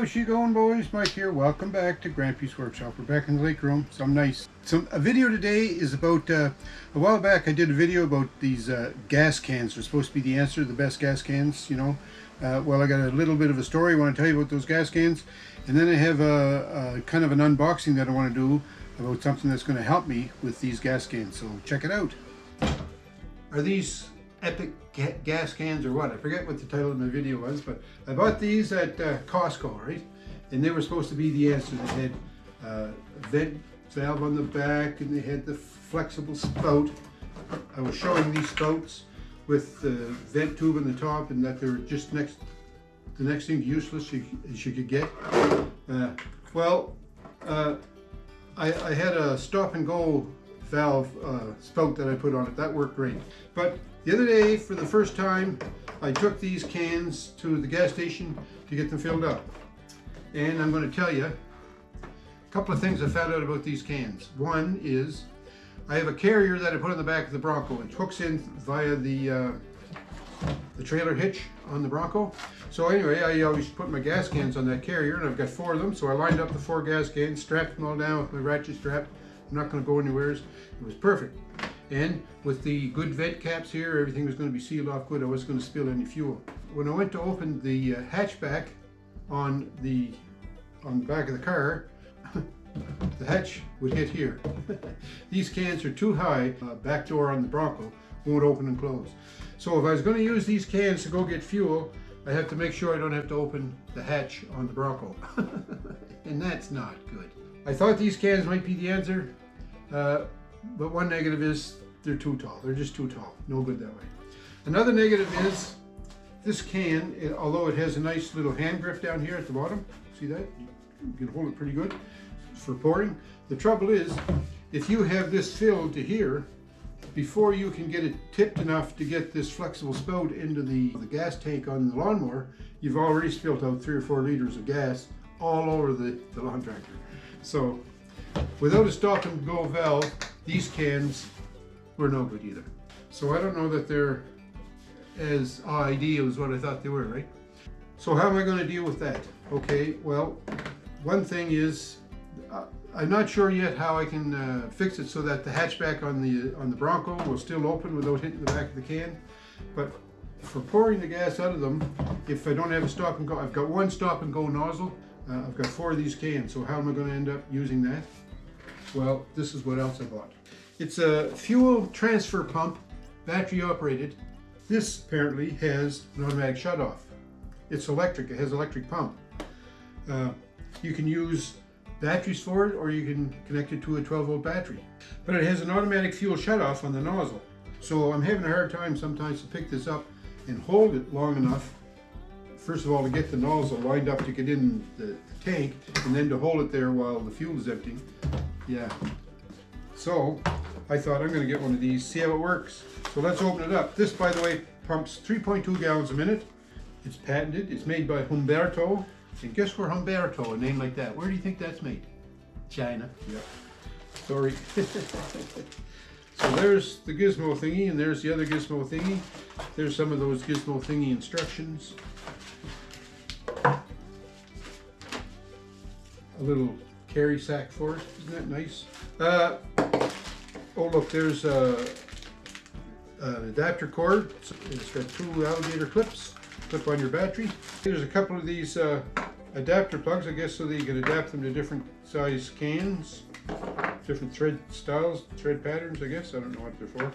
how's she going, boys? Mike here. Welcome back to Grampie's Workshop. We're back in the lake room. Some nice. A video today is about, a while back I did a video about these gas cans. They're supposed to be the answer, the best gas cans, you know. Well, I got a little bit of a story I want to tell you about those gas cans. And then I have a kind of an unboxing that I want to do about something that's going to help me with these gas cans. So check it out. Are these epic gas cans or what? I forget what the title of my video was, but I bought these at Costco, right? And they were supposed to be the answer. They had a vent valve on the back and they had the flexible spout. I was showing these spouts with the vent tube on the top, and that they were just the next thing useless you could get. I had a stop and go valve spout that I put on it. That worked great. But the other day, for the first time, I took these cans to the gas station to get them filled up. And I'm going to tell you a couple of things I found out about these cans. One is I have a carrier that I put on the back of the Bronco. It hooks in via the trailer hitch on the Bronco. So anyway, I always put my gas cans on that carrier, and I've got 4 of them. So I lined up the 4 gas cans, strapped them all down with my ratchet strap. I'm not going to go anywhere. It was perfect. And with the good vent caps here, everything was going to be sealed off good. I wasn't going to spill any fuel. When I went to open the hatchback on the back of the car, the hatch would hit here. These cans are too high. Back door on the Bronco won't open and close. So if I was going to use these cans to go get fuel, I have to make sure I don't have to open the hatch on the Bronco. And that's not good. I thought these cans might be the answer, but one negative is they're too tall. They're just too tall. No good that way. Another negative is this can, although it has a nice little hand grip down here at the bottom, see that? You can hold it pretty good for pouring. The trouble is, if you have this filled to here, before you can get it tipped enough to get this flexible spout into the gas tank on the lawnmower, you've already spilled out 3 or 4 liters of gas all over the lawn tractor. So without a stop and go valve, these cans were no good either. So I don't know that they're as ideal as what I thought they were, right? So how am I going to deal with that? Okay, well, one thing is, I'm not sure yet how I can fix it so that the hatchback on the Bronco will still open without hitting the back of the can. But for pouring the gas out of them, if I don't have a stop and go, I've got 1 stop and go nozzle. I've got 4 of these cans, so how am I going to end up using that? Well, this is what else I bought. It's a fuel transfer pump, battery operated. This apparently has an automatic shutoff. It's electric, it has electric pump. You can use batteries for it, or you can connect it to a 12-volt battery. But it has an automatic fuel shutoff on the nozzle. So I'm having a hard time sometimes to pick this up and hold it long enough, first of all, to get the nozzle lined up to get in the tank, and then to hold it there while the fuel is emptying. Yeah. So I thought I'm going to get one of these, see how it works. So let's open it up. This, by the way, pumps 3.2 gallons a minute. It's patented. It's made by Humberto. And guess where Humberto, a name like that, where do you think that's made? China. Yep. Sorry. So there's the gizmo thingy, and there's the other gizmo thingy. There's some of those gizmo thingy instructions. A little carry sack for it. Isn't that nice? Oh look, there's an adapter cord. It's got 2 alligator clips. Clip on your battery. There's a couple of these adapter plugs, I guess, so that you can adapt them to different size cans, different thread styles, thread patterns, I guess. I don't know what they're for.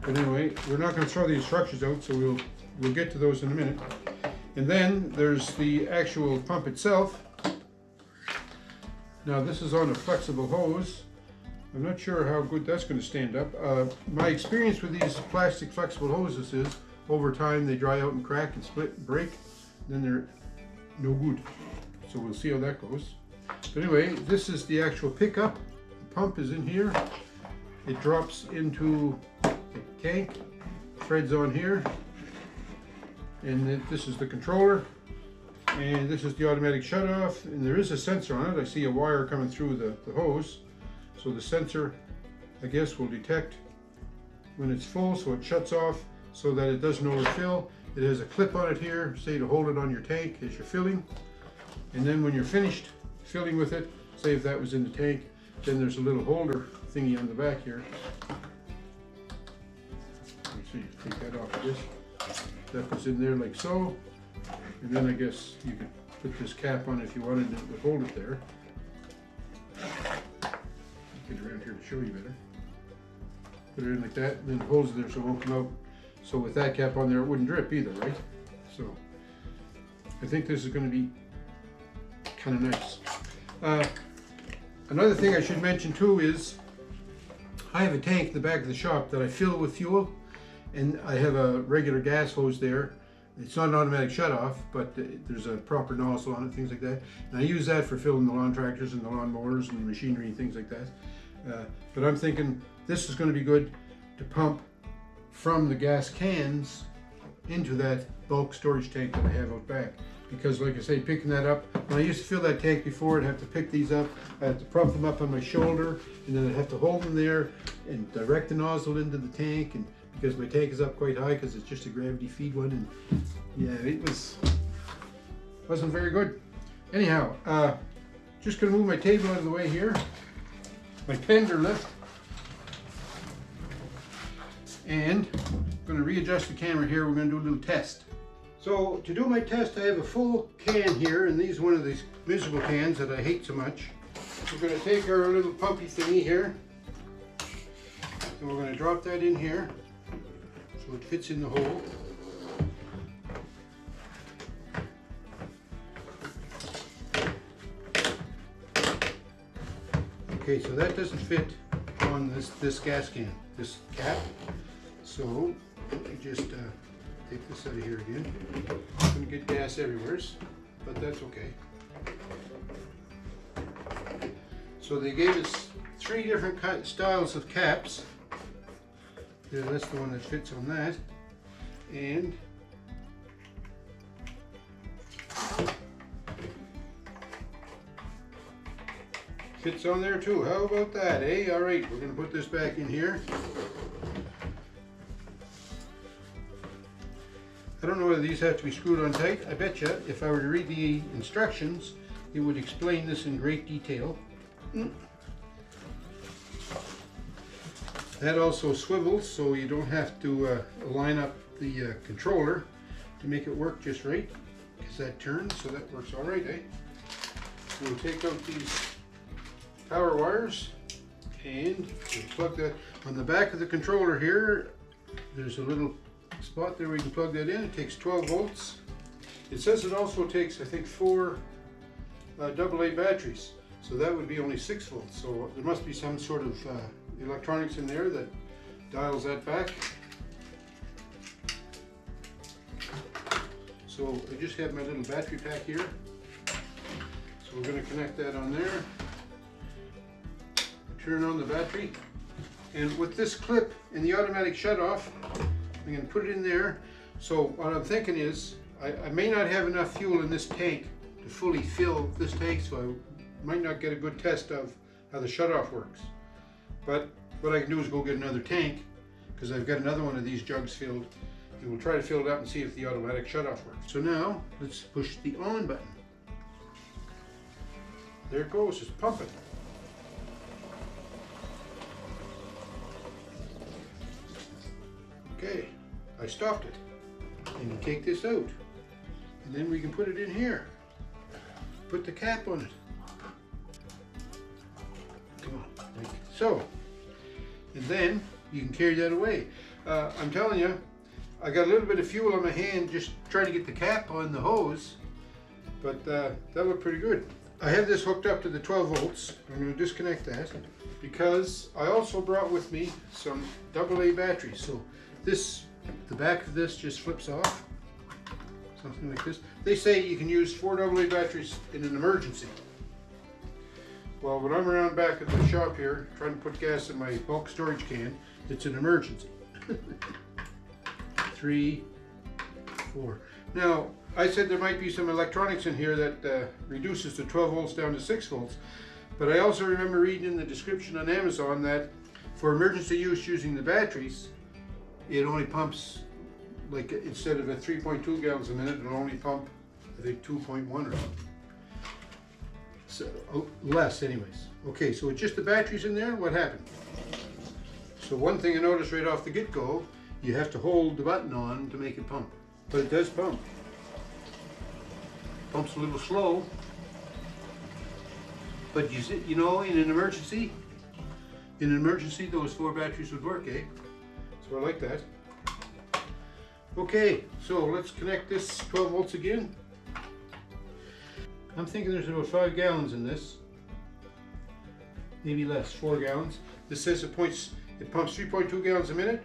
But anyway, we're not going to throw the instructions out, so we'll get to those in a minute. And then there's the actual pump itself. Now this is on a flexible hose. I'm not sure how good that's going to stand up. My experience with these plastic flexible hoses is, over time they dry out and crack and split and break. Then they're no good. So we'll see how that goes. But anyway, this is the actual pickup. The pump is in here. It drops into the tank. Threads on here. And then this is the controller. And this is the automatic shutoff, and there is a sensor on it. I see a wire coming through the hose. So the sensor, I guess, will detect when it's full, so it shuts off so that it doesn't overfill. It has a clip on it here, say, to hold it on your tank as you're filling. And then when you're finished filling with it, say if that was in the tank, then there's a little holder thingy on the back here. So you take that off of this. That goes in there like so. And then I guess you could put this cap on if you wanted, and it would hold it there. Get around here to show you better. Put it in like that, and then it holds it there so it won't come out. So with that cap on there, it wouldn't drip either, right? So I think this is going to be kind of nice. Another thing I should mention too is I have a tank in the back of the shop that I fill with fuel, and I have a regular gas hose there. It's not an automatic shutoff, but there's a proper nozzle on it, things like that. And I use that for filling the lawn tractors and the lawn mowers and the machinery and things like that. But I'm thinking this is going to be good to pump from the gas cans into that bulk storage tank that I have out back. Because like I say, picking that up, when I used to fill that tank before, I'd have to pick these up, I had to prop them up on my shoulder, and then I'd have to hold them there and direct the nozzle into the tank, and because my tank is up quite high because it's just a gravity feed one, and yeah, it wasn't very good. Anyhow, just gonna move my table out of the way here, my tender lift, and I'm gonna readjust the camera here. We're gonna do a little test. So to do my test, I have a full can here, and these are one of these miserable cans that I hate so much. We're going to take our little pumpy thingy here, and we're going to drop that in here so it fits in the hole. Okay, so that doesn't fit on this gas can, this cap. So let me just take this out of here again. I'm going to get gas everywhere, but that's okay. So they gave us 3 different styles of caps. Yeah, that's the one that fits on that. And fits on there too. How about that, eh? All right, we're going to put this back in here. I don't know whether these have to be screwed on tight. I bet you if I were to read the instructions, it would explain this in great detail. That also swivels, so you don't have to line up the controller to make it work just right, because that turns, so that works all right, eh? We'll take out these power wires, and we'll plug that on the back of the controller here. There's a little spot there where you can plug that in. It takes 12 volts. It says it also takes, I think, 4 AA batteries, so that would be only 6 volts. So there must be some sort of electronics in there that dials that back. So I just have my little battery pack here, so we're going to connect that on there, turn on the battery, and with this clip and the automatic shutoff, I'm going to put it in there. So what I'm thinking is, I may not have enough fuel in this tank to fully fill this tank, so I might not get a good test of how the shutoff works. But what I can do is go get another tank, because I've got another one of these jugs filled, and we'll try to fill it up and see if the automatic shutoff works. So now, let's push the on button. There it goes, it's pumping. Okay, I stopped it. And you take this out, and then we can put it in here. Put the cap on it. Come on, like so. And then you can carry that away. I'm telling you, I got a little bit of fuel on my hand just trying to get the cap on the hose, but that looked pretty good. I have this hooked up to the 12 volts. I'm going to disconnect that because I also brought with me some AA batteries. So the back of this just flips off, something like this. They say you can use 4 AA batteries in an emergency. Well, when I'm around back at the shop here trying to put gas in my bulk storage can, it's an emergency. 3, 4. Now, I said there might be some electronics in here that reduces the 12 volts down to 6 volts, but I also remember reading in the description on Amazon that for emergency use using the batteries, it only pumps, like instead of a 3.2 gallons a minute, it'll only pump, I think, 2.1 or something. So, less anyways. Okay, so with just the batteries in there, what happened? So one thing I noticed right off the get-go, you have to hold the button on to make it pump. But it does pump. Pumps a little slow. But you know, in an emergency, those 4 batteries would work, eh? So I like that. Okay, so let's connect this 12 volts again. I'm thinking there's about 5 gallons in this. Maybe less, 4 gallons. This says it pumps 3.2 gallons a minute.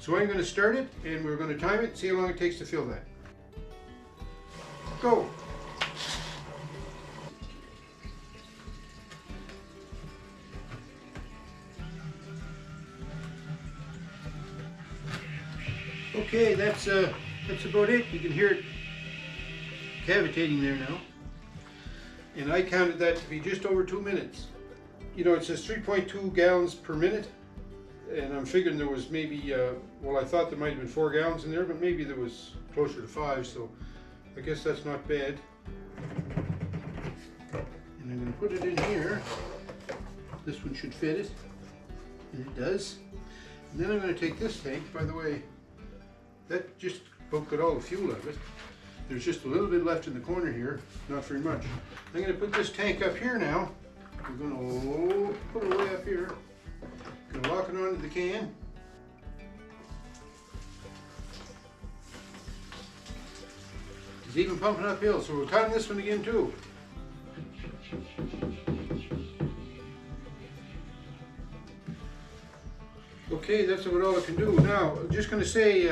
So I'm going to start it and we're going to time it, see how long it takes to fill that. Go! Okay, that's about it. You can hear it cavitating there now. And I counted that to be just over 2 minutes. You know, it says 3.2 gallons per minute. And I'm figuring there was maybe, well, I thought there might have been 4 gallons in there, but maybe there was closer to 5, so I guess that's not bad. And I'm going to put it in here. This one should fit it, and it does. And then I'm going to take this tank, by the way, that just about got all the fuel out of it. There's just a little bit left in the corner here, not very much. I'm going to put this tank up here now. We're going to put it way up here. Going to lock it onto the can. It's even pumping uphill, so we'll time this one again too. Okay, that's about all I can do. Now, I'm just going to say,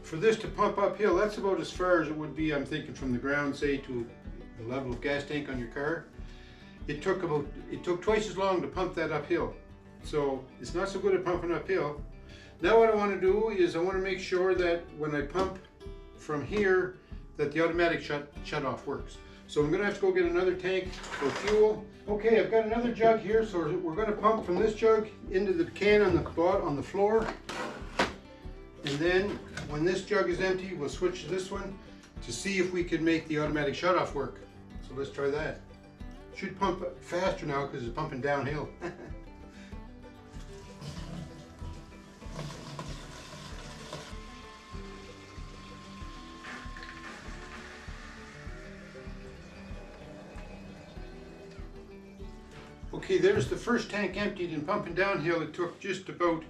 for this to pump uphill, that's about as far as it would be, I'm thinking, from the ground, say, to the level of gas tank on your car. It took twice as long to pump that uphill. So it's not so good at pumping uphill. Now what I want to do is I want to make sure that when I pump from here, that the automatic shut off works. So I'm going to have to go get another tank for fuel. Okay, I've got another jug here, so we're going to pump from this jug into the can on the floor. And then when this jug is empty, we'll switch to this one to see if we can make the automatic shut off work. So let's try that. Should pump faster now because it's pumping downhill. Okay, there's the first tank emptied and pumping downhill. It took just about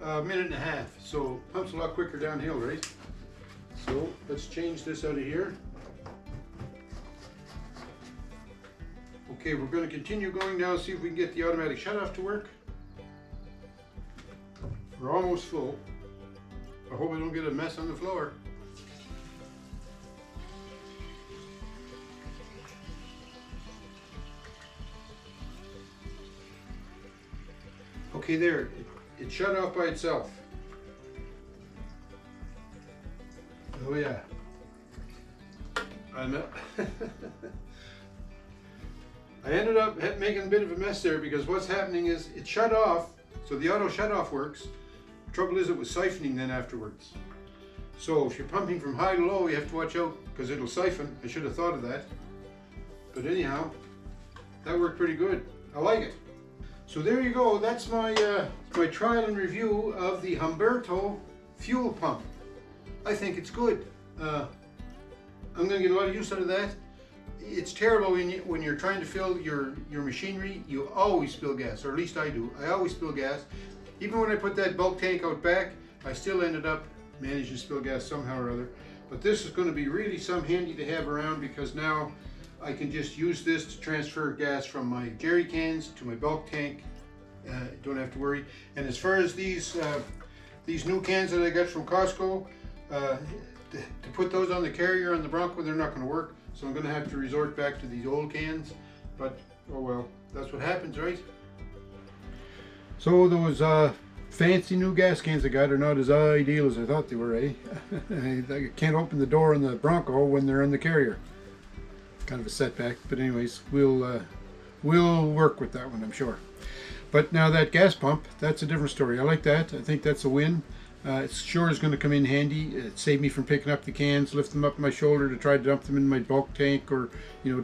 a minute and a half, so pumps a lot quicker downhill, right? So let's change this out of here. Okay, we're going to continue going now, see if we can get the automatic shutoff to work. We're almost full. I hope I don't get a mess on the floor. Okay, there, it shut off by itself. Oh yeah. I ended up making a bit of a mess there because what's happening is it shut off, so the auto shut off works. The trouble is it was siphoning then afterwards. So if you're pumping from high to low, you have to watch out because it'll siphon. I should have thought of that. But anyhow, that worked pretty good. I like it. So there you go. That's my trial and review of the Humberto fuel pump. I think it's good. I'm going to get a lot of use out of that. It's terrible when you're trying to fill your machinery. You always spill gas, or at least I do. I always spill gas. Even when I put that bulk tank out back, I still ended up managing to spill gas somehow or other. But this is going to be really some handy to have around because now I can just use this to transfer gas from my jerry cans to my bulk tank. Don't have to worry. And as far as these new cans that I got from Costco, to put those on the carrier on the Bronco, they're not going to work. So I'm going to have to resort back to these old cans. But oh well, that's what happens, right? So those fancy new gas cans I got are not as ideal as I thought they were, eh? I can't open the door on the Bronco when they're on the carrier. Kind of a setback, but anyways, we'll work with that one, I'm sure. But now that gas pump, that's a different story. I like that. I think that's a win. It sure is going to come in handy. It saved me from picking up the cans, lift them up my shoulder to try to dump them in my bulk tank, or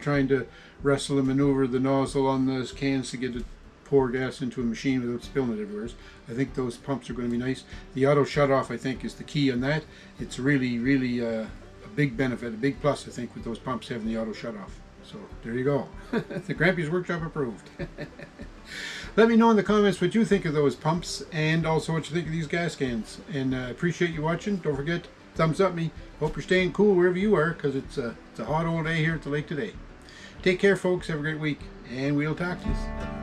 trying to wrestle and maneuver the nozzle on those cans to get it pour gas into a machine without spilling it everywhere. I think those pumps are going to be nice. The auto shut off, I think, is the key on that. It's really a big benefit, a big plus, I think, with those pumps having the auto shut off. So there you go. The Grampie's Workshop approved. Let me know in the comments what you think of those pumps, and also what you think of these gas cans. And I appreciate you watching. Don't forget, thumbs up me. Hope you're staying cool wherever you are, because it's a hot old day here at the lake today. Take care, folks. Have a great week, and we'll talk to you.